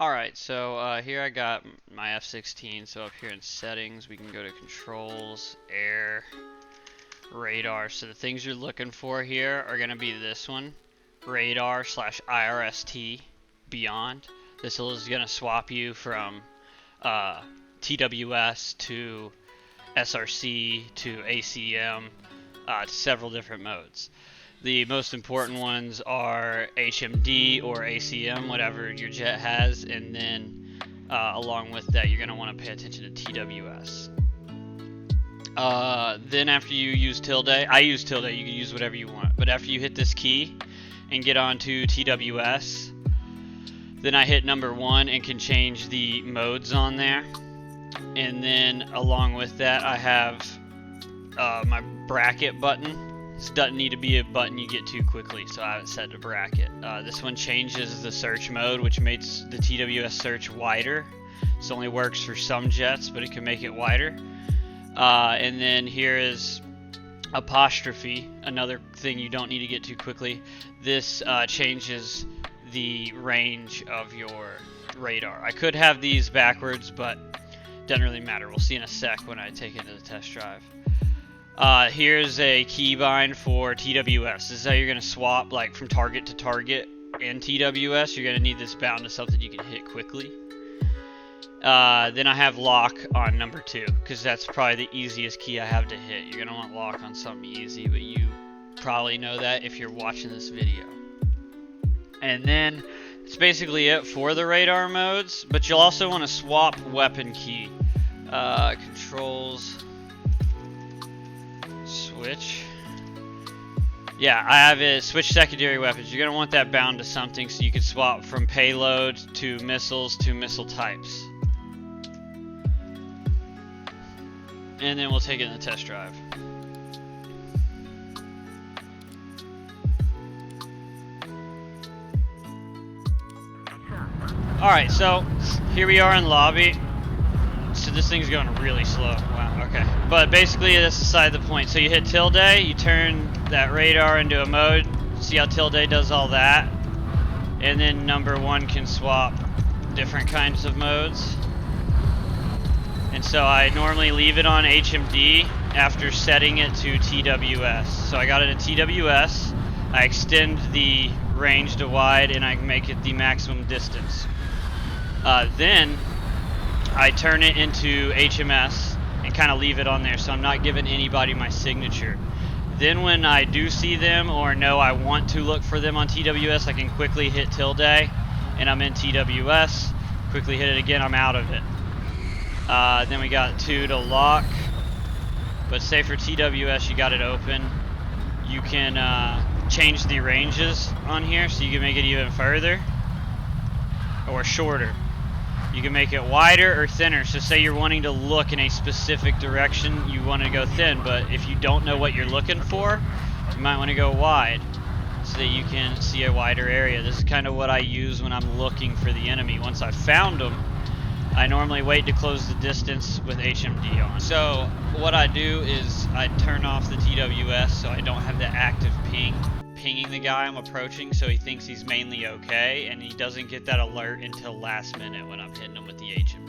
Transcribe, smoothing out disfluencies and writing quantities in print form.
Alright, so here I got my F-16, so up here in settings we can go to controls, air, radar. So the things you're looking for here are going to be this one, radar / IRST beyond. This is going to swap you from TWS to SRC to ACM to several different modes. The most important ones are HMD or ACM, whatever your jet has, and then along with that, you're going to want to pay attention to TWS. Then after you use tilde, I use tilde, you can use whatever you want, but after you hit this key and get onto TWS, then I hit number 1 and can change the modes on there. And then along with that, I have my bracket button. This doesn't need to be a button you get to quickly, so I have it set to bracket. This one changes the search mode, which makes the TWS search wider. This only works for some jets, but it can make it wider. And then here is apostrophe, another thing you don't need to get to quickly. This changes the range of your radar. I could have these backwards, but doesn't really matter. We'll see in a sec when I take it to the test drive. Here's a keybind for TWS. This is how you're going to swap like from target to target in TWS. You're going to need this bound to something you can hit quickly. Then I have lock on number 2 because that's probably the easiest key I have to hit. You're going to want lock on something easy, but you probably know that if you're watching this video. And then it's basically it for the radar modes, but you'll also want to swap weapon key. Controls, switch. Yeah, I have it switch secondary weapons. You're going to want that bound to something so you can swap from payload to missiles to missile types. And then we'll take it in the test drive. Alright, so here we are in lobby. So this thing's going really slow. Wow, okay. But basically that's beside the point. So you hit tilde, you turn that radar into a mode. See how tilde does all that? And then number 1 can swap different kinds of modes. And so I normally leave it on HMD after setting it to TWS. So I got it at TWS. I extend the range to wide and I make it the maximum distance. Then I turn it into HMS and kind of leave it on there so I'm not giving anybody my signature. Then when I do see them or know I want to look for them on TWS, I can quickly hit tilde and I'm in TWS. Quickly hit it again, I'm out of it. Then we got 2 to lock. But say for TWS you got it open, you can change the ranges on here so you can make it even further or shorter. You can make it wider or thinner. So say you're wanting to look in a specific direction, you want to go thin, but if you don't know what you're looking for, you might want to go wide so that you can see a wider area. This is kind of what I use when I'm looking for the enemy. Once I've found them, I normally wait to close the distance with HMD on. So what I do is I turn off the TWS so I don't have the active pinging the guy I'm approaching, so he thinks he's mainly okay, and he doesn't get that alert until last minute when I'm hitting him with the HMD.